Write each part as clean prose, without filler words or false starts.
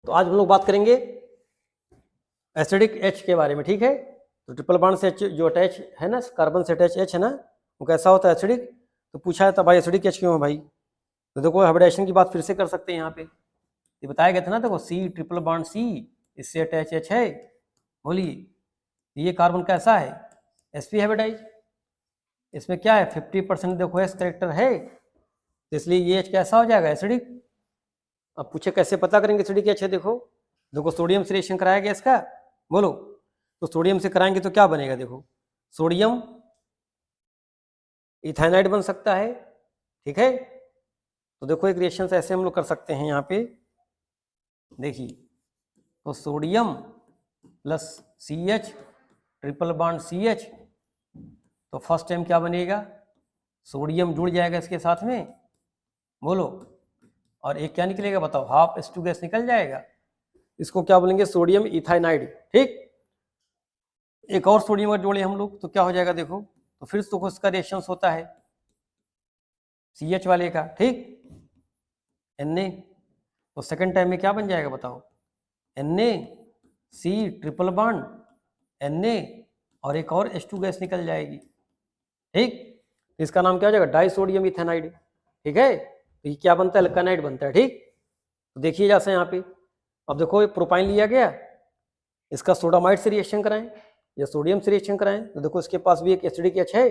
तो आज हम लोग बात करेंगे एसिडिक H के बारे में, ठीक है। तो ट्रिपल बॉन्ड से H जो अटैच है ना, कार्बन से अटैच H है ना, वो कैसा होता है, एसिडिक। तो पूछा है था भाई एसिडिक H क्यों है भाई। तो देखो हाइब्रिडेशन की बात फिर से कर सकते हैं यहाँ पे। ये बताया गया था ना, देखो C ट्रिपल बॉन्ड C, इससे अटैच H है। बोलिए ये कार्बन कैसा है, sp हाइब्रिडाइज। इसमें क्या है 50% देखो S करेक्टर है, तो इसलिए ये H कैसा हो जाएगा, एसिडिक। अब पूछे कैसे पता करेंगे एसिडिक H है, देखो देखो सोडियम से रिएक्शन कराया गया इसका, बोलो। तो सोडियम से कराएंगे तो क्या बनेगा, देखो सोडियम इथाइनाइड बन सकता है, ठीक है। तो देखो एक रिएक्शन ऐसे हम लोग कर सकते हैं यहाँ पे, देखिए। तो sodium plus CH triple bond CH, तो फर्स्ट टाइम क्या बनेगा, सोडियम जुड़ जाएगा इसके साथ में, बोलो। और एक क्या निकलेगा बताओ, हाफ H2 गैस निकल जाएगा। इसको क्या बोलेंगे, सोडियम इथाइनाइड, ठीक। एक और सोडियम अगर जोड़े हम लोग तो क्या हो जाएगा, देखो। तो फिर तो उसका रिएक्शन होता है CH वाले का, ठीक, Na। तो सेकंड टाइम में क्या बन जाएगा बताओ, NaC ट्रिपल बॉन्ड Na, और एक और H2 गैस निकल जाएगी, ठीक। इसका नाम क्या हो जाएगा, डाई सोडियम इथेनाइड, ठीक है। तो ये क्या बनता है, अल्कानाइड बनता है, ठीक। तो देखिए जैसे यहाँ पे, अब देखो ये प्रोपाइन लिया गया, इसका सोडामाइड से रिएक्शन कराएं या सोडियम से रिएक्शन कराएं, तो देखो इसके पास भी एक एसिडिक H है।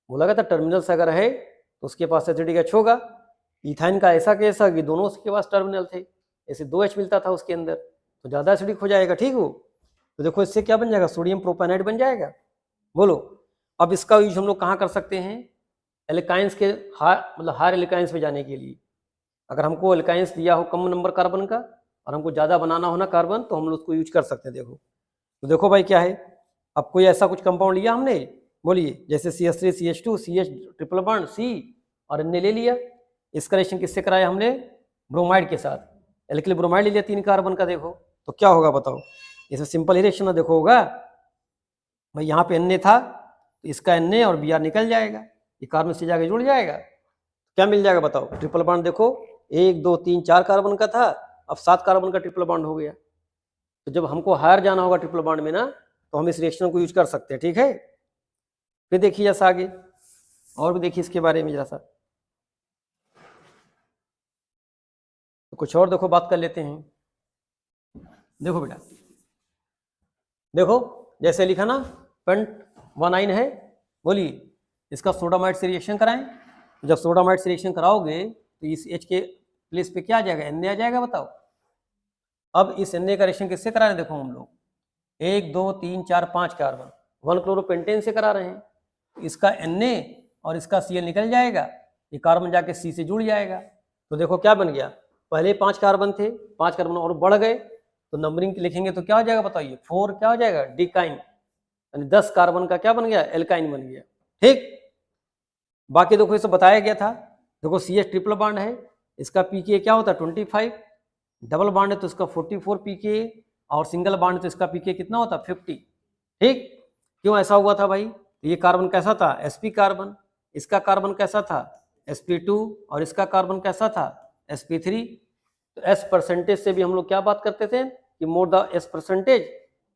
बोला गया था टर्मिनल्स अगर है तो उसके पास एसिडिक H होगा। इथाइन का ऐसा कैसा कि दोनों उसके पास टर्मिनल थे, ऐसे 2 H मिलता था उसके अंदर, तो ज्यादा एसिडिक हो जाएगा, ठीक हो। तो देखो इससे क्या बन जाएगा, सोडियम प्रोपाइनाइड बन जाएगा, बोलो। अब इसका यूज हम लोग कहाँ कर सकते हैं, एल्काइंस के मतलब हायर एल्काइंस में जाने के लिए। अगर हमको एल्काइंस दिया हो कम नंबर कार्बन का और हमको ज़्यादा बनाना हो ना कार्बन, तो हम लोग उसको यूज कर सकते हैं, देखो। तो देखो भाई क्या है, अब कोई ऐसा कुछ कंपाउंड लिया हमने, बोलिए जैसे CH3 CH2 CH triple bond C और Na ले लिया। इसका रिएक्शन किससे कराया हमने, ब्रोमाइड के साथ, एल्किल ब्रोमाइड ले लिया 3 कार्बन का, देखो। तो क्या होगा बताओ, इसमें सिंपल ही रिएक्शन ना, देखो होगा भाई, यहाँ पे Na था तो इसका Na और Br निकल जाएगा, ये कार्बन से जाके जुड़ जाएगा, क्या मिल जाएगा बताओ, ट्रिपल बॉन्ड। देखो 1 2 3 4 कार्बन का था, अब 7 कार्बन का ट्रिपल बॉन्ड हो गया। तो जब हमको हायर जाना होगा ट्रिपल बॉन्ड में ना, तो हम इस रिएक्शन को यूज कर सकते हैं, ठीक है। फिर देखिए जैसा आगे और भी देखिए इसके बारे में जरा सा, तो कुछ और देखो बात कर लेते हैं। देखो बेटा, देखो जैसे लिखा ना, पेंट 1 है, बोलिए इसका सोडामाइड से रिएक्शन कराएं। जब सोडामाइड से रिएक्शन कराओगे तो इस H के प्लेस पे क्या आ जाएगा, Na आ जाएगा, बताओ। अब इस Na का रिएक्शन किससे करा रहे हैं, देखो हम लोग 1 2 3 4 5 कार्बन 1 क्लोरोपेंटेन से करा रहे हैं। इसका Na और इसका Cl निकल जाएगा, ये कार्बन जाके C से जुड़ जाएगा। तो देखो क्या बन गया, पहले 5 कार्बन थे, 5 कार्बन और बढ़ गए, तो नंबरिंग लिखेंगे तो क्या हो जाएगा बताइए, 4 क्या हो जाएगा, डिकाइन, यानी 10 कार्बन का क्या बन गया, एल्काइन बन गया, ठीक। बाकी देखो इसे बताया गया था, देखो CH ट्रिपल बॉन्ड है, इसका pKa क्या होता है 25, डबल बॉन्ड है तो इसका 44 pKa, और सिंगल बॉन्ड है तो इसका pKa कितना होता है 50, ठीक। क्यों ऐसा हुआ था भाई, ये कार्बन कैसा था, sp कार्बन, इसका कार्बन कैसा था sp2, और इसका कार्बन कैसा था sp3। तो s परसेंटेज से भी हम लोग क्या बात करते थे कि मोर द s परसेंटेज,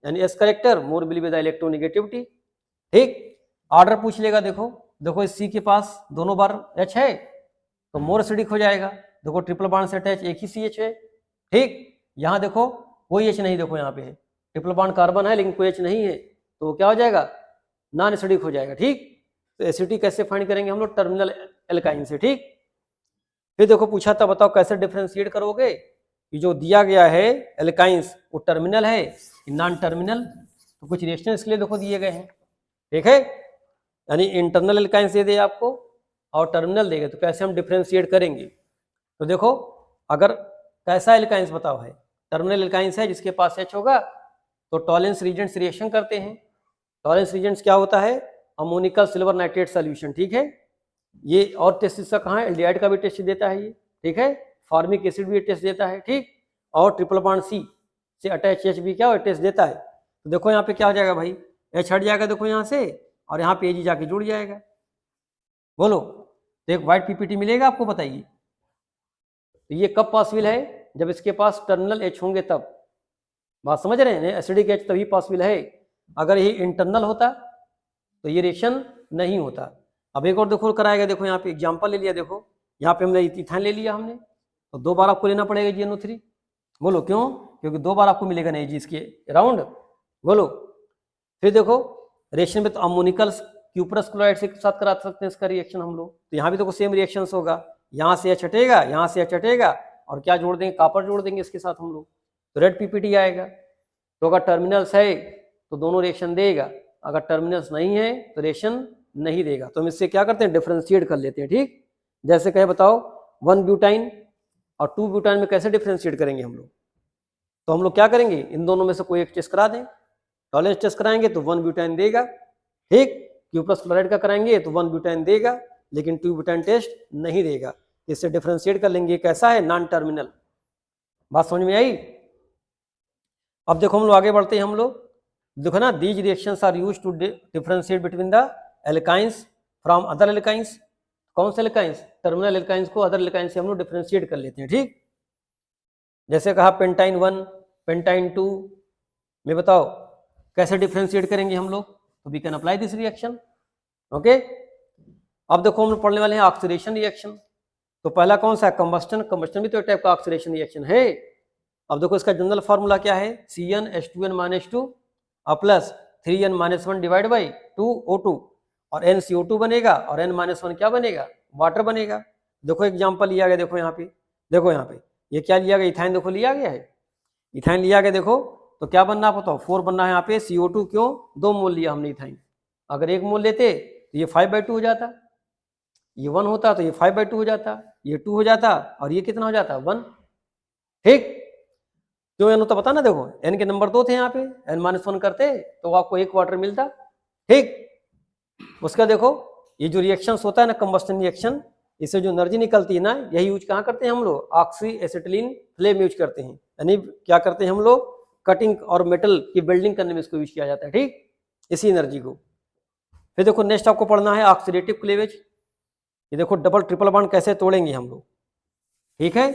यानी s character more will be the electronegativity, ठीक। ऑर्डर पूछ लेगा, देखो देखो इस C के पास दोनों बार H है तो मोर एसिडिक हो जाएगा। देखो ट्रिपल बॉन्ड से अटैच एक ही CH है, ठीक। यहाँ देखो कोई H नहीं, देखो यहाँ पे है ट्रिपल बॉन्ड कार्बन है लेकिन कोई H नहीं है, तो क्या हो जाएगा, नॉन एसिडिक हो जाएगा, ठीक। तो एसिडिटी कैसे फाइंड करेंगे हम लोग, टर्मिनल एल्काइन से, ठीक। फिर देखो पूछा था बताओ कैसे डिफरेंशिएट करोगे, कि जो दिया गया है एल्काइंस वो टर्मिनल है नॉन टर्मिनल, तो कुछ रिएक्शन इसके लिए देखो दिए गए हैं, ठीक है। यानी इंटरनल एल्काइंस दे दे आपको और टर्मिनल देगा, तो कैसे हम डिफरेंशिएट करेंगे। तो देखो अगर कैसा एल्काइंस बताओ है, टर्मिनल एल्काइंस है जिसके पास H होगा, तो टॉलेंस रीजेंट्स रिएक्शन करते हैं। टॉलेंस रीजेंट्स क्या होता है, अमोनिकल सिल्वर नाइट्रेट सॉल्यूशन, ठीक है। ये और टेस्ट इसका कहाँ है, एल्डिहाइड का भी टेस्ट देता है ये, ठीक है। फॉर्मिक एसिड भी टेस्ट देता है, ठीक। और ट्रिपल बॉन्ड C से अटैच H भी क्या टेस्ट देता है। तो देखो यहाँ पे क्या हो जाएगा भाई, H हट जाएगा देखो यहाँ से, और यहाँ पे Ag जाके जुड़ जाएगा, बोलो। तो एक व्हाइट PPT मिलेगा आपको, बताइए। तो ये कब पॉसिबल है, जब इसके पास टर्मिनल H होंगे तब। बात समझ रहे हैं? एसिडिक H तभी पॉसिबल है, अगर ये इंटरनल होता तो ये रिएक्शन नहीं होता। अब एक और देखो कराएगा, देखो यहाँ पे एग्जांपल ले लिया, देखो यहाँ पे हमने इथाइन ले लिया हमने, तो 2 बार आपको लेना पड़ेगा GnO3। बोलो क्यों? क्योंकि 2 बार आपको मिलेगा नहीं जी इसके अराउंड। बोलो फिर देखो रिएक्शन में तो अमोनिकल क्यूप्रस क्लोराइड से साथ करा सकते हैं इसका रिएक्शन हम लोग, तो यहाँ भी देखो सेम रिएक्शन होगा, यहाँ से H हटेगा, यहाँ से H हटेगा, और क्या जोड़ देंगे? कॉपर जोड़ देंगे इसके साथ हम लोग, तो रेड PPT आएगा। तो अगर टर्मिनल्स है तो दोनों रिएक्शन देगा, अगर टर्मिनल्स नहीं है तो रिएक्शन नहीं देगा। तो हम इससे क्या करते हैं? डिफ्रेंशिएट कर लेते हैं। ठीक, जैसे कहे बताओ 1 ब्यूटाइन और 2 ब्यूटाइन में कैसे डिफ्रेंशिएट करेंगे हम लोग? तो हम लोग क्या करेंगे, इन दोनों में से कोई एक टेस्ट करा दें। टॉलेंस टेस्ट कराएंगे तो 1 ब्यूटाइन देगा, ठीक। क्यूप्रस क्लोराइड का कराएंगे तो 1 ब्यूटाइन देगा, लेकिन 2 ब्यूटाइन टेस्ट नहीं देगा। इससे डिफ्रेंशिएट कर लेंगे, कैसा है? Non terminal. बात समझ में आई? अब देखो हम लोग आगे बढ़ते हैं। हम लोग देखो ना, these reactions are used to differentiate between the alkynes from other alkynes. कौन से एल्काइंस? टर्मिनल एल्काइंस को अदर एल्काइंस से हम लोग डिफरेंशिएट कर लेते हैं। ठीक, जैसे कहा पेंटाइन 1 पेंटाइन 2 में बताओ कैसे डिफरेंशिएट करेंगे हम लोग, तो we can apply this reaction. Okay, अब देखो हम लोग पढ़ने वाले हैं ऑक्सीडेशन रिएक्शन। तो पहला कौन सा है? कंबस्टन। कंबस्टन भी तो एक टाइप का ऑक्सीडेशन रिएक्शन है। अब देखो इसका जनरल फार्मूला क्या है? CnH2n-2 plus 3n-1 divide by 2O2, और NCO2 बनेगा, और n-1 क्या बनेगा? वाटर बनेगा। देखो एग्जांपल लिया गया, देखो यहाँ पे, देखो यहाँ पे ये क्या लिया गया? इथाइन देखो लिया गया है, इथाइन लिया गया। देखो तो क्या बनना है बताओ? 4 बनना है यहाँ पे। CO2 क्यों? 2 मोल लिया हमने इथाइन, अगर 1 मोल लेते तो ये 5/2 हो जाता, ये 1 होता तो ये 5/2 हो जाता, ये 2 हो जाता, और ये कितना हो जाता? 1। ठीक, क्यों n होता पता ना? देखो n के नंबर 2 थे यहाँ पे, n-1 करते तो आपको 1 वाटर मिलता। ठीक, उसका देखो ये जो रिएक्शन होता है ना, कंबस्टन रिएक्शन, इससे जो एनर्जी निकलती है ना, यही यूज कहाँ करते हैं हम लोग? ऑक्सी एसिटिलीन फ्लेम यूज करते हैं। यानी क्या करते हैं हम लोग? कटिंग और मेटल की वेल्डिंग करने में इसको यूज किया जाता है। ठीक, इसी एनर्जी को। फिर देखो नेक्स्ट आपको पढ़ना है ऑक्सीडेटिव क्लीवेज। ये देखो डबल ट्रिपल बॉन्ड कैसे तोड़ेंगे हम लोग। ठीक है,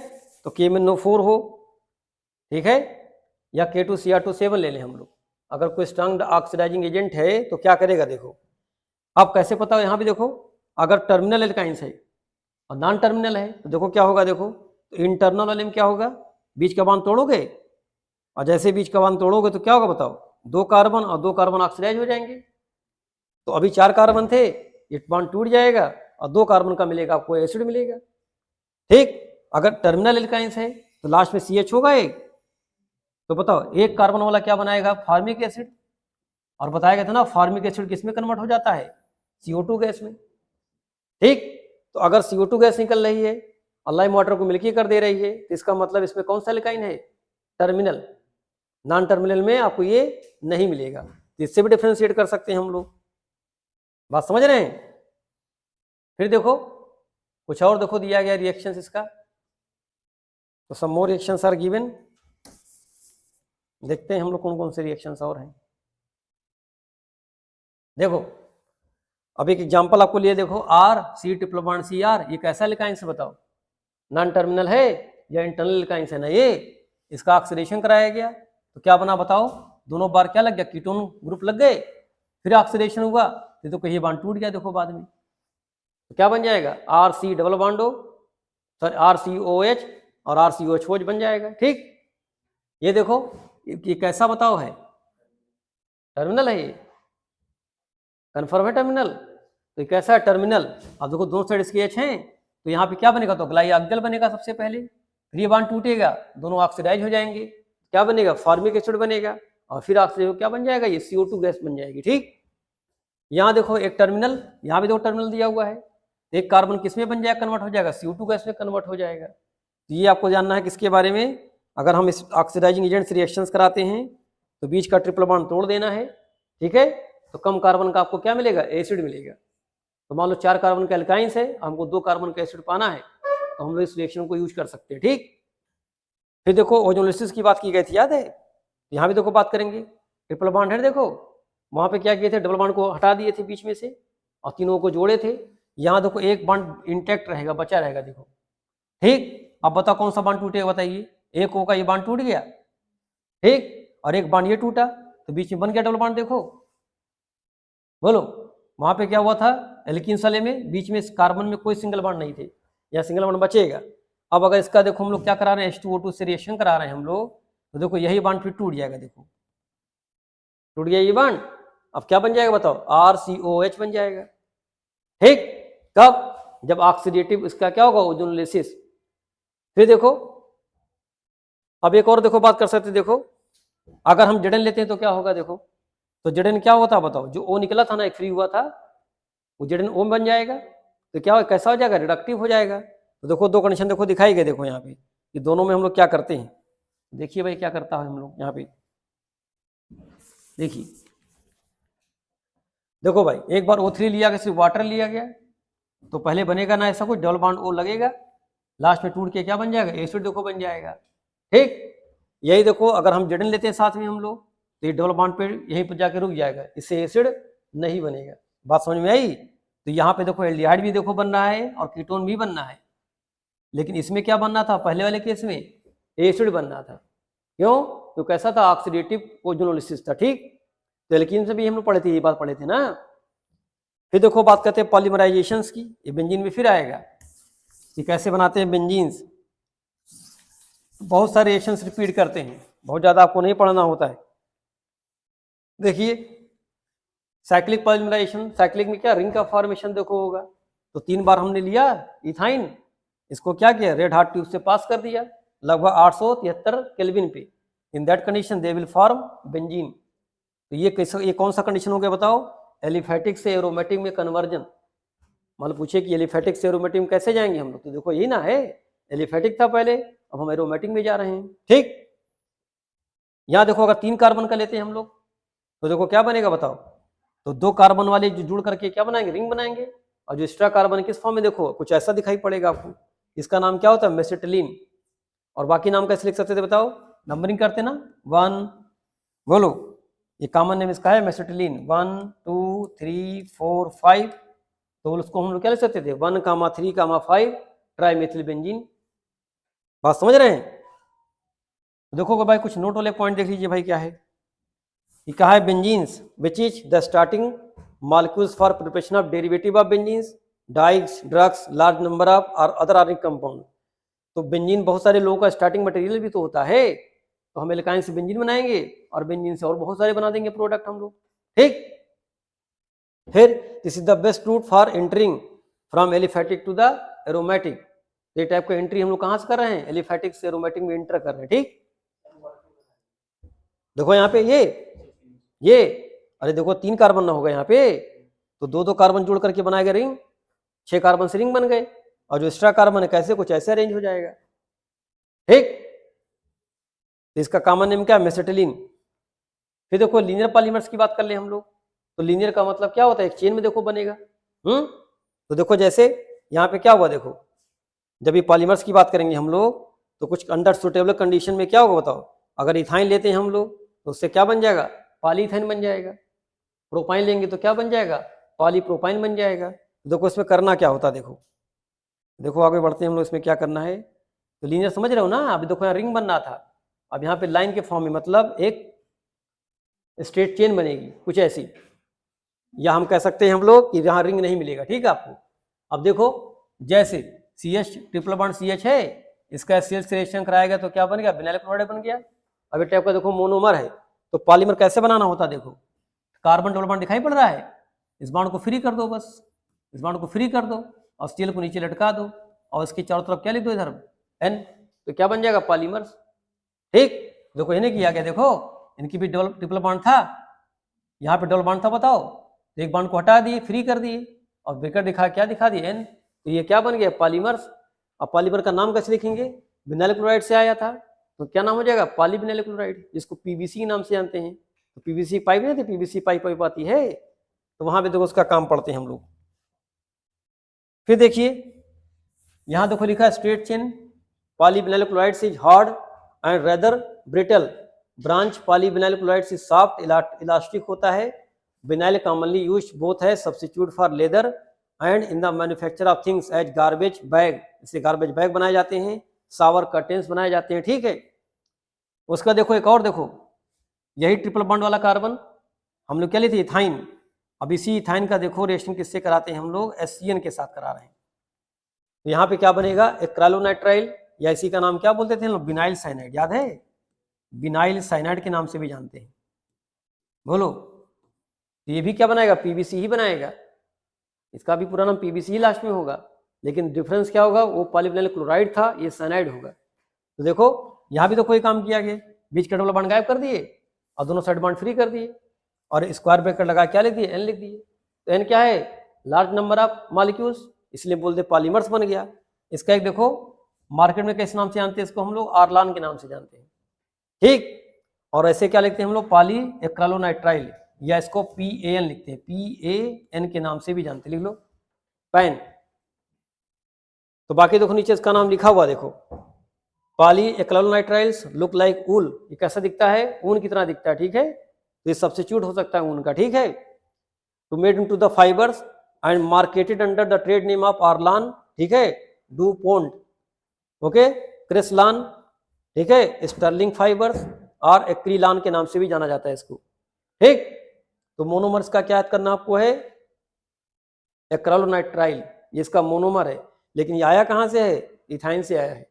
तो KMnO4 हो, ठीक है, या K2Cr2 7 ले लें हम लोग। अगर कोई स्ट्रॉन्ग ऑक्सीडाइजिंग एजेंट है तो क्या करेगा? देखो आप कैसे पता हो? यहाँ भी देखो, अगर टर्मिनल एल्काइंस है और नॉन टर्मिनल है तो देखो क्या होगा? देखो तो इंटरनल वाले में क्या होगा? बीच का बॉन्ड तोड़ोगे, और जैसे बीच का बॉन्ड तोड़ोगे तो क्या होगा बताओ? 2 कार्बन और 2 कार्बन ऑक्सीडाइज हो जाएंगे। तो अभी 4 कार्बन थे, ये बॉन्ड टूट जाएगा और 2 कार्बन का मिलेगा आपको एसिड मिलेगा। ठीक, अगर टर्मिनल एल्काइंस है तो लास्ट में CH होगा एक, तो बताओ 1 कार्बन वाला क्या बनाएगा? Formic acid. और बताया गया था ना फॉर्मिक एसिड किस में कन्वर्ट हो जाता है? CO2 गैस में। ठीक, तो अगर CO2 गैस निकल रही है और लाइम वाटर को मिल्की कर दे रही है, तो इसका मतलब इसमें कौन सा एल्काइन है? टर्मिनल। नॉन टर्मिनल में आपको ये नहीं मिलेगा, तो इससे भी डिफरेंशिएट कर सकते हैं हम लोग। बात समझ रहे हैं? फिर देखो कुछ और देखो दिया गया रिएक्शंस इसका, तो सम मोर रिएक्शंस आर गिवन। देखते हैं हम लोग कौन कौन से रिएक्शंस और हैं। देखो अब एक एग्जांपल आपको लिए, देखो RC∼CR, ये कैसा एल्काइंस है बताओ? नॉन टर्मिनल है या इंटरनल एल्काइंस है ना? ये इसका ऑक्सीडेशन कराया गया तो क्या बना बताओ? दोनों बार क्या लग गया? कीटोन ग्रुप लग गए, फिर ऑक्सीडेशन हुआ तो कहीं बॉन्ड टूट गया। देखो बाद में तो क्या बन जाएगा? RC डबल बॉन्ड हो, सॉरी RCOH और RCOH बन जाएगा। ठीक, ये देखो ये कैसा बताओ है? टर्मिनल है, ये कन्फर्म है टर्मिनल। तो ये कैसा है? टर्मिनल। अब देखो दोनों साइड इसके H हैं, तो यहाँ पे क्या बनेगा? तो ग्लाइऑक्सिजन बनेगा सबसे पहले, फिर ये बॉन्ड टूटेगा, दोनों ऑक्सीडाइज हो जाएंगे, क्या बनेगा? फॉर्मिक एसिड बनेगा, और फिर ऑक्सीजन क्या बन जाएगा? ये CO2 गैस बन जाएगी। ठीक, यहाँ देखो एक टर्मिनल, यहाँ भी दो टर्मिनल दिया हुआ है, एक कार्बन किस में बन जाएगा? कन्वर्ट हो जाएगा, CO2 गैस में कन्वर्ट हो जाएगा। तो ये आपको जानना है किसके बारे में? अगर हम इस ऑक्सीडाइजिंग एजेंट से रिएक्शंस कराते हैं तो बीच का ट्रिपल बॉन्ड तोड़ देना है। ठीक है, तो कम कार्बन का आपको क्या मिलेगा? एसिड मिलेगा। तो मान लो 4 कार्बन का एल्काइंस है, हमको 2 कार्बन का एसिड पाना है, तो हम लोग इस रिएक्शन को यूज कर सकते हैं। ठीक, फिर देखो ओजोनोलिसिस की बात की गई थी, याद है? यहाँ भी देखो बात करेंगे, ट्रिपल बॉन्ड है, देखो वहां पे क्या किए थे? डबल बॉन्ड को हटा दिए थे बीच में से और तीनों को जोड़े थे। यहाँ देखो एक बॉन्ड इंटैक्ट रहेगा, बचा रहेगा। देखो ठीक, अब बताओ कौन सा बॉन्ड टूटेगा? बताइए, एक O का ये बॉन्ड टूट गया, ठीक, और एक बॉन्ड ये टूटा, तो बीच में बन गया डबल बॉन्ड। देखो बोलो, वहां पे क्या हुआ था, एल्कीन वाले में बीच में इस कार्बन में कोई सिंगल बॉन्ड नहीं थे, या सिंगल बॉन्ड बचेगा। अब अगर इसका देखो हम लोग क्या करा रहे हैं, H2O2 से रिएक्शन करा रहे हैं हम लोग, तो देखो यही बॉन्ड फिर टूट जाएगा। देखो टूट गया ये बॉन्ड, अब क्या बन जाएगा बताओ, RCOH बन जाएगा, ठीक। कब, जब ऑक्सीडेटिव इसका क्या होगा, ओजोनोलिसिस। फिर देखो अब एक और देखो बात कर सकते, देखो अगर हम जड़न लेते हैं तो क्या होगा, देखो तो जड़न क्या होता है बताओ, जो O निकला था ना, एक फ्री हुआ था, वो जड़न O बन जाएगा, तो क्या हो, कैसा हो जाएगा, रिडक्टिव हो जाएगा। तो देखो दो कंडीशन देखो दिखाई गए, देखो यहाँ पे कि दोनों में हम लोग क्या करते हैं, देखिए भाई क्या करता है हम लोग यहाँ पे, देखिए देखो भाई, एक बार O3 लिया गया, सिर्फ वाटर लिया गया, तो पहले बनेगा ना ऐसा कुछ, डबल बॉन्ड O लगेगा, लास्ट में टूट के क्या बन जाएगा, एसिड देखो बन जाएगा, ठीक। यही देखो अगर हम जड़न लेते हैं साथ में हम लोग, तो ये डबल बॉन्ड पे यहीं पर जाके रुक जाएगा, इससे एसिड नहीं बनेगा। बात समझ में आई। तो यहाँ पे देखो एल्डिहाइड भी देखो बन रहा है और कीटोन भी बनना है, लेकिन इसमें क्या बनना था, पहले वाले केस में एसिड बनना था। क्यों, तो कैसा था, ऑक्सीडेटिव ओजोनोलिसिस था, ठीक। तो एल्कीन से भी हम लोग पढ़े थे, ये बात पढ़े थे ना। फिर देखो बात करते हैं पॉलीमराइजेशन की, ये बेंजीन में फिर आएगा कि कैसे बनाते हैं बेंजीन्स। बहुत सारे रिएक्शंस रिपीट करते हैं, बहुत ज़्यादा आपको नहीं पढ़ना होता है। देखिए साइक्लिक पॉलीमराइजेशन, साइक्लिक में क्या, रिंग का फॉर्मेशन देखो होगा, तो 3 बार हमने लिया इथाइन, इसको क्या किया, रेड हॉट ट्यूब से पास कर दिया लगभग 873 केल्विन पे। In that condition they will form benzene. तो ये कैसा, ये कौन सा कंडीशन हो गया बताओ, एलिफेटिक से एरोमेटिक में कन्वर्जन। मान पूछे कि एलिफेटिक से एरोमेटिक में कैसे जाएंगे हम लोग, तो देखो यही ना है, एलिफेटिक था पहले, अब हम एरोमेटिक में जा रहे हैं, ठीक। यहाँ देखो अगर 3 कार्बन का लेते हैं हम लोग, तो देखो क्या बनेगा बताओ, तो 2 कार्बन वाले जो जुड़ करके क्या बनाएंगे, रिंग बनाएंगे, और जो एक्स्ट्रा कार्बन किस फॉर्म में, देखो कुछ ऐसा दिखाई पड़ेगा आपको, इसका नाम क्या होता है, मेसेटिलीन। और बाकी नाम कैसे लिख सकते थे बताओ, नंबरिंग करते ना, 1, बोलो ये कॉमन नेम इसका है मेसेटिलीन, 1 2 3 4 5, तो उसको हम लोग क्या लिख सकते थे, 1,3,5 ट्राइमेथिल बेंजीन। बात समझ रहे हैं। देखो भाई कुछ नोट वाले पॉइंट देख लीजिए भाई, क्या है ये, कहा है benzenes which is the starting molecules for preparation of derivative of benzenes, dyes, drugs, large number of और अदर ऑर्गेनिक कंपाउंड। तो बेंजीन बहुत सारे लोगों का स्टार्टिंग मटेरियल भी तो होता है, तो हम एल्काइन से बेंजीन बनाएंगे और बेंजीन से और बहुत सारे बना देंगे प्रोडक्ट हम लोग, ठीक। फिर this is the best route for entering from aliphatic to the aromatic. ये टाइप का एंट्री हम लोग कहाँ से कर रहे हैं, एलिफेटिक से एरोमेटिक में एंटर कर रहे हैं, ठीक। देखो यहाँ पे ये अरे देखो 3 कार्बन ना होगा यहाँ पे, तो 2 कार्बन जोड़ करके बनाए गए रिंग, 6 कार्बन से रिंग बन गए, और जो एक्स्ट्रा कार्बन है कैसे कुछ ऐसे अरेंज हो जाएगा, ठीक। तो इसका कॉमन नेम क्या है, मेसेटिलीन। फिर देखो लीनियर पॉलीमर्स की बात कर ले हम लोग, तो लीनियर का मतलब क्या होता है, एक चेन में देखो बनेगा। तो देखो जैसे यहाँ पे क्या हुआ, देखो जब ये पॉलीमर्स की बात करेंगे हम लोग, तो कुछ अंडर सुटेबल कंडीशन में क्या होगा बताओ, अगर इथाइन लेते हैं हम लोग तो उससे क्या बन जाएगा, पॉलीइथाइन बन जाएगा। प्रोपाइन लेंगे तो क्या बन जाएगा, पॉलीप्रोपाइन बन जाएगा। देखो इसमें करना क्या होता है, देखो आगे बढ़ते हैं हम लोग, इसमें क्या करना है, तो लीनियर समझ रहे हो ना। अभी देखो यहाँ रिंग बनना था, अब यहाँ पे लाइन के फॉर्म में मतलब एक स्ट्रेट चेन बनेगी कुछ ऐसी, या हम कह सकते हैं हम लोग कि यहाँ रिंग नहीं मिलेगा, ठीक है आपको। अब देखो जैसे CH ट्रिपल बॉन्ड CH है, इसका CH से रिएक्शन कराएगा तो क्या बन गया, विनाइल क्लोराइड बन गया। अब ये टाइप का देखो मोनोमर है, तो पॉलीमर कैसे बनाना होता है, देखो कार्बन डबल बॉन्ड दिखाई पड़ रहा है, इस बॉन्ड को फ्री कर दो, बस इस बॉन्ड को फ्री कर दो और स्टील को नीचे लटका दो, और इसके चारों तरफ क्या लिख दो, इधर N, तो क्या बन जाएगा, पॉलीमर्स, ठीक। देखो इन्हें किया गया, देखो इनकी भी डबल ट्रिपल बॉन्ड था, यहाँ पे डबल बॉन्ड था बताओ, तो एक बॉन्ड को हटा दिए, फ्री कर दिए, और ब्रेकर दिखा क्या दिखा दिए N, तो ये क्या बन गया, पॉलीमर्स। अब पॉलीमर का नाम कैसे लिखेंगे, विनाइल क्लोराइड से आया था, तो क्या नाम हो जाएगा, पॉलीविनाइल क्लोराइड, जिसको PVC नाम से जानते हैं। तो PVC पाइप नहीं थी, PVC पाइप आती है, तो वहां पे देखो उसका काम पढ़ते हैं हम लोग। फिर देखिए यहाँ देखो लिखा है straight chain polyvinyl chloride is hard and rather brittle, branch polyvinyl chloride is soft elastic होता है। विनाइल कॉमनली यूज्ड बोथ है substitute for leather and in the manufacture of things as garbage bag, इससे garbage bag बनाए जाते हैं। Shower curtains बनाए जाते हैं, ठीक है। उसका देखो एक और देखो, यही ट्रिपल बॉन्ड वाला कार्बन हम लोग क्या लेते हैं, इथाइन। अब इसी इथाइन का देखो रिएक्शन किससे कराते हैं हम लोग, HCN के साथ करा रहे हैं। तो यहाँ पे क्या बनेगा, एक क्रालोनाइट्राइल, या इसी का नाम क्या बोलते थे हम लोग, विनाइल साइनाइड, याद है, विनाइल साइनाइड के नाम से भी जानते हैं। बोलो, तो ये भी क्या बनाएगा, PVC ही बनाएगा, इसका भी पूरा नाम PVC ही लास्ट में होगा, लेकिन डिफरेंस क्या होगा, वो पॉलीविनाइल क्लोराइड था, ये साइनाइड होगा। तो देखो यहाँ भी तो कोई काम किया गया, बीच का डबल बॉन्ड गायब कर दिए और दोनों साइड बॉन्ड फ्री कर दिए, और स्क्वायर ब्रैकेट लगा क्या लिख दिए, N लिख दिए। तो N क्या है, लार्ज नंबर ऑफ मॉलिक्यूल्स, इसलिए बोलते पॉलीमर्स बन गया। इसका एक देखो मार्केट में किस नाम से जानते हैं इसको हम लोग, आर्लान के नाम से जानते हैं, ठीक। और ऐसे क्या लिखते हैं हम लोग, पॉली एक्रालोनाइट्राइल, या इसको PAN लिखते हैं, PAN के नाम से भी जानते, लिख लो पैन। तो बाकी देखो नीचे इसका नाम लिखा हुआ देखो, पॉली एक्रालोनाइट्राइल्स लुक लाइक वूल, ये कैसा दिखता है, ऊन की तरह दिखता है, ठीक है। तो ये सब्स्टिट्यूट हो सकता है ऊन का, ठीक है। To made into the fibres and marketed under the trade name of Orlon, ठीक है, डू पोन्ट, ओके, क्रिसलान, ठीक है, स्टर्लिंग फाइबर्स और एक्रिलान के नाम से भी जाना जाता है इसको, ठीक। तो मोनोमर्स का क्या याद करना आपको है, एक्रालोनाइट्राइल, ये इसका मोनोमर है, लेकिन ये आया कहाँ से है, इथाइन से आया है।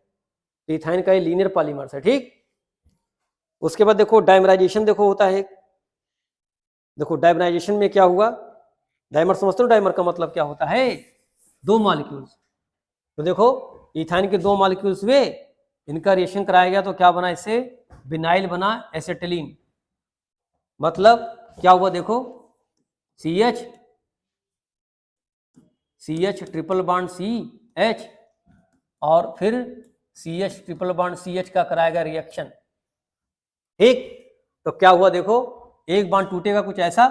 तो इथाइन का ये लीनियर पॉलीमर्स है, ठीक। उसके बाद देखो डाइमराइजेशन देखो होता है, देखो डाइमराइजेशन में क्या हुआ, डाइमर समझते हो, डाइमर का मतलब क्या होता है, दो मॉलिक्यूल्स। तो देखो इथाइन के दो मॉलिक्यूल्स हुए, इनका रिएक्शन कराया गया तो क्या बना, इससे विनाइल बना एसिटिलीन, मतलब क्या हुआ देखो, CH ट्रिपल बॉन्ड CH और फिर CH ट्रिपल बॉन्ड CH का कराएगा रिएक्शन, ठीक। तो क्या हुआ देखो, एक बॉन्ड टूटेगा कुछ ऐसा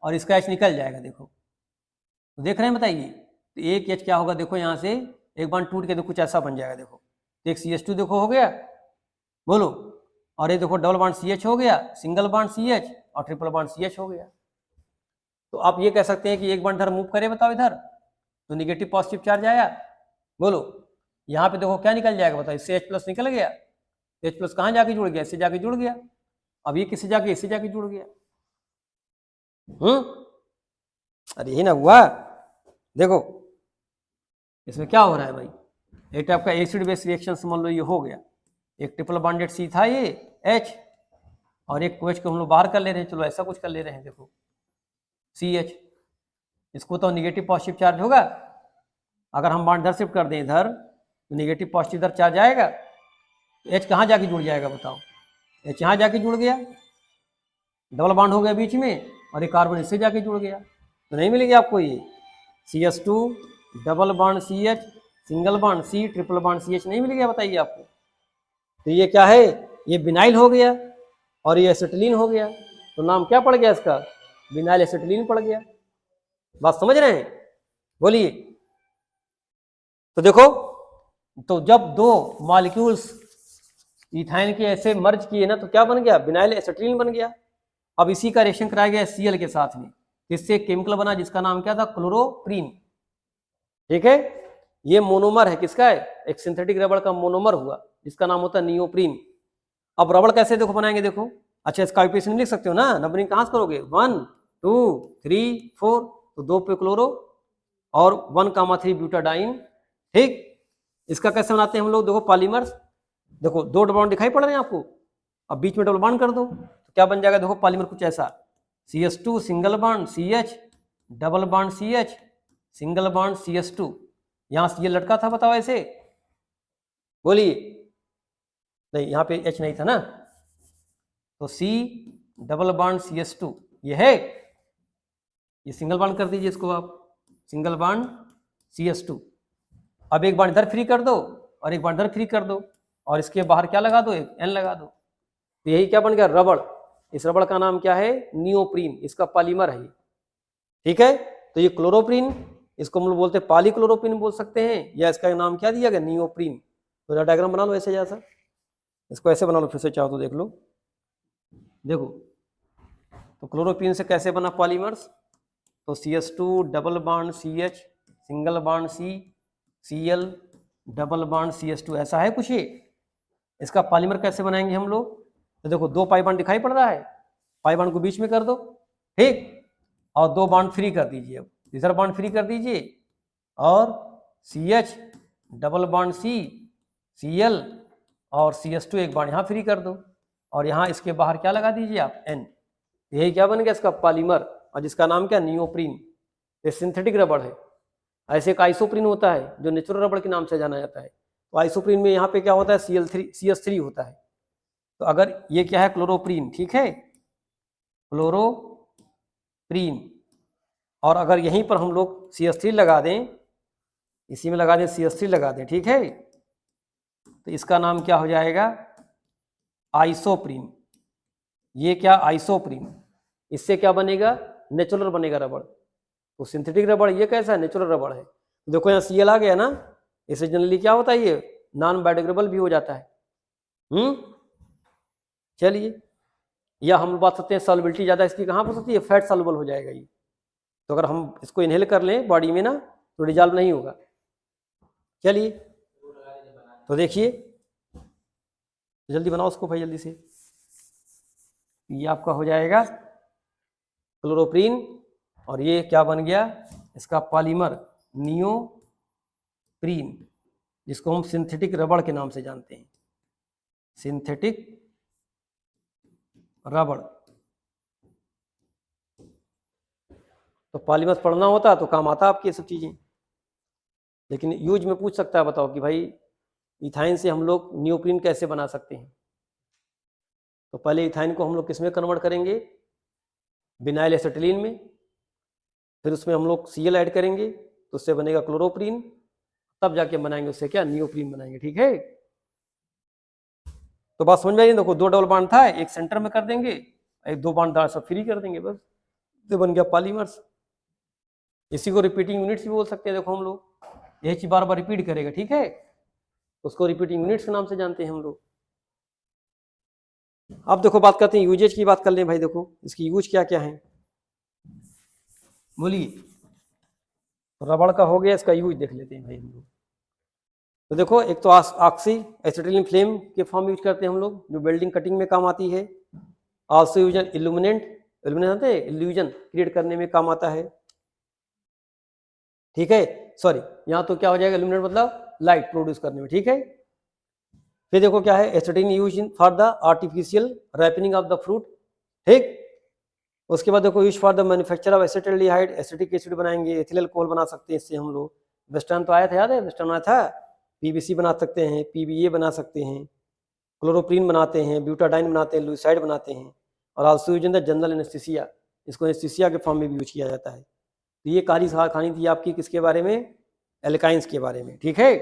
और इसका H निकल जाएगा, देखो तो देख रहे हैं, बताइए। तो एक H क्या होगा देखो, यहाँ से एक बॉन्ड टूट के तो कुछ ऐसा बन जाएगा, देखो एक CH2 देखो हो गया, बोलो, और ये देखो डबल बॉन्ड CH हो गया, सिंगल बॉन्ड CH और ट्रिपल बॉन्ड CH हो गया। तो आप ये कह सकते हैं कि एक बॉन्ड इधर मूव करे, बताओ इधर, तो निगेटिव पॉजिटिव चार्ज आया, बोलो, यहाँ पे देखो क्या निकल जाएगा, बताओ, इससे H+ निकल गया, H+ कहाँ जाके जुड़ गया, इससे जाके जुड़ गया, अब ये किससे जाके, इससे जाके जुड़ गया, अरे यही ना हुआ। देखो इसमें क्या हो रहा है भाई, एक टाइप का एसिड बेस रिएक्शन समझ लो, ये हो गया, एक ट्रिपल बॉन्डेड C था ये H, और एक OH को हम लोग बाहर कर ले रहे हैं, चलो ऐसा कुछ कर ले रहे हैं, देखो CH, इसको तो निगेटिव पॉजिटिव चार्ज होगा, अगर हम बॉन्ड इधर शिफ्ट कर दें इधर, तो निगेटिव पॉजिटिव इधर चार्ज आएगा, H कहाँ जाके जुड़ जाएगा, बताओ, H यहाँ जाके जुड़ गया, डबल बॉन्ड हो गया बीच में, और ये कार्बन इससे जाके जुड़ गया, तो नहीं मिलेगी आपको ये CH2 double bond CH single bond C triple bond CH नहीं मिलेगा, बताइए आपको। तो ये क्या है, ये विनाइल हो गया और ये एसिटिलीन हो गया, तो नाम क्या पड़ गया इसका, विनाइल एसिटिलीन पड़ गया। बात समझ रहे हैं, बोलिए। तो देखो, तो जब दो मॉलिक्यूल्स इथाइन के ऐसे मर्ज किए ना, तो क्या बन गया, विनाइल एसिटिलीन बन गया। अब इसी का रिएक्शन कराया गया Cl के साथ में, इससे केमिकल बना जिसका नाम क्या था, क्लोरोप्रीन, ठीक है। ये मोनोमर है, किसका है, एक सिंथेटिक रबड़ का मोनोमर हुआ, जिसका नाम होता है नियोप्रीन। अब रबड़ कैसे देखो बनाएंगे, देखो, अच्छा इसका इक्वेशन लिख सकते हो ना, नंबरिंग कहाँ से करोगे, 1 2 3 4, तो 2 पे क्लोरो और 1,3 ब्यूटाडाइन, ठीक। इसका कैसे बनाते हैं हम लोग, देखो पॉलीमर्स, देखो दो डबल बॉन्ड दिखाई पड़ रहे हैं आपको, अब बीच में डबल बॉन्ड कर दो, तो क्या बन जाएगा, देखो पॉलीमर कुछ ऐसा, CH2 single bond CH double bond CH single bond CH2, यहाँ से ये लटका था, बताओ ऐसे, बोलिए, नहीं यहाँ पे H नहीं था ना, तो C डबल बॉन्ड CH2 ये है, ये सिंगल बॉन्ड कर दीजिए इसको आप, सिंगल बॉन्ड CH2। अब एक बॉन्ड इधर फ्री कर दो और एक बॉन्ड इधर फ्री कर दो, और इसके बाहर क्या लगा दो, एक N लगा दो, तो यही क्या बन गया, रबड़। इस रबड़ का नाम क्या है, नियोप्रीन, इसका पॉलीमर है ये, ठीक है। तो ये क्लोरोप्रीन, इसको हम लोग बोलते हैं पॉलीक्लोरोप्रीन बोल सकते हैं, या इसका नाम क्या दिया गया, नियोप्रीन। तो डायग्राम बना लो ऐसे जैसा, इसको ऐसे बना लो, फिर से चाहो तो देख लो, देखो तो क्लोरोप्रीन से कैसे बना पॉलीमर्स, तो CH2 double bond CH single bond C Cl double bond CH2, ऐसा है कुछ ये। इसका पॉलीमर कैसे बनाएंगे हम लोग, तो देखो 2 पाई बॉन्ड दिखाई पड़ रहा है, पाई बॉन्ड को बीच में कर दो, ठीक, और 2 बॉन्ड फ्री कर दीजिए। अब इधर बॉन्ड फ्री कर दीजिए और CH double bond C Cl और CH2 एक बॉन्ड यहाँ फ्री कर दो, और यहाँ इसके बाहर क्या लगा दीजिए आप N। यही क्या बन गया इसका पॉलीमर, और जिसका नाम क्या, नियोप्रीन। ये सिंथेटिक रबड़ है। ऐसे एक आइसोप्रीन होता है जो नेचुरल रबड़ के नाम से जाना जाता है। तो आइसोप्रीन में यहाँ पे क्या होता है, CH3 होता है। तो अगर ये क्या है, क्लोरोप्रीन, ठीक है, क्लोरोप्रीन, और अगर यहीं पर हम लोग CH3 लगा दें, इसी में लगा दें CH3 लगा दें, ठीक है, तो इसका नाम क्या हो जाएगा, आइसोप्रीन। ये क्या, आइसोप्रीन। इससे क्या बनेगा, नेचुरल बनेगा रबड़। तो सिंथेटिक रबड़ ये कैसा है, नेचुरल रबड़ है। देखो यहाँ Cl आ गया ना, इससे जनरली क्या होता है, ये नॉन बायोडिग्रेडेबल भी हो जाता है। चलिए, या हम बात करते हैं सॉल्युबिलिटी ज़्यादा इसकी कहाँ पर होती है, फैट सॉल्युबल हो जाएगा ये। तो अगर हम इसको इनहेल कर लें बॉडी में ना, तो डिजॉल्व नहीं होगा। चलिए, तो देखिए, जल्दी बनाओ उसको भाई, जल्दी से। ये आपका हो जाएगा क्लोरोप्रीन, और ये क्या बन गया, इसका पॉलीमर नियोप्रीन, जिसको हम सिंथेटिक रबड़ के नाम से जानते हैं, सिंथेटिक रबड़। तो पॉलीमर पढ़ना होता तो काम आता आपकी ये सब चीजें, लेकिन यूज में पूछ सकता है, बताओ कि भाई इथाइन से हम लोग नियोप्रीन कैसे बना सकते हैं। तो पहले इथाइन को हम लोग किस में कन्वर्ट करेंगे, विनाइल एसिटिलीन में, फिर उसमें हम लोग Cl ऐड करेंगे तो उससे बनेगा क्लोरोप्रीन, तब जाके बनाएंगे उससे क्या, नियोप्रीन बनाएंगे, ठीक है। तो बात समझ में आई, देखो 2 डबल बॉन्ड था, एक सेंटर में कर देंगे, एक 2 बॉन्ड सब फ्री कर देंगे, बस तो बन गया पॉलीमर्स। इसी को रिपीटिंग यूनिट्स भी बोल सकते हैं। देखो हम लोग यही चीज बार बार रिपीट करेगा, ठीक है, उसको रिपीटिंग यूनिट्स के नाम से जानते हैं हम लोग। अब देखो बात करते हैं यूजेज की, बात कर लें भाई। देखो इसकी यूज क्या क्या है, बोलिए। रबड़ का हो गया, इसका यूज देख लेते हैं भाई हम लोग। तो देखो, एक तो ऑक्सी एसिटिलीन फ्लेम के फॉर्म यूज करते हैं हम लोग, जो वेल्डिंग कटिंग में काम आती है। आल्सो यूज इल्यूमिनेंट इल्यूजन क्रिएट करने में काम आता है, ठीक है। सॉरी, यहाँ तो क्या हो जाएगा, इल्यूमिनेट मतलब लाइट प्रोड्यूस करने में, ठीक है। फिर देखो क्या है, acetylene use in for the artificial ripening of the fruit, ठीक। उसके बाद देखो use for the manufacture of acetaldehyde, acetic acid बनाएंगे, एथिल अल्कोहल बना सकते हैं इससे हम लोग। वेस्टर्न तो आया था, याद है, वेस्टर्न आया था। PVC बना सकते हैं, PBA बना सकते हैं, क्लोरोप्रीन बनाते हैं, ब्यूटाडाइन बनाते हैं, लुसाइड बनाते हैं, और also use in the general anaesthesia, इसको एनेस्थीसिया के फॉर्म में भी यूज किया जाता है। तो ये कहानी थी आपकी किसके बारे में, एल्काइंस के बारे में, ठीक है।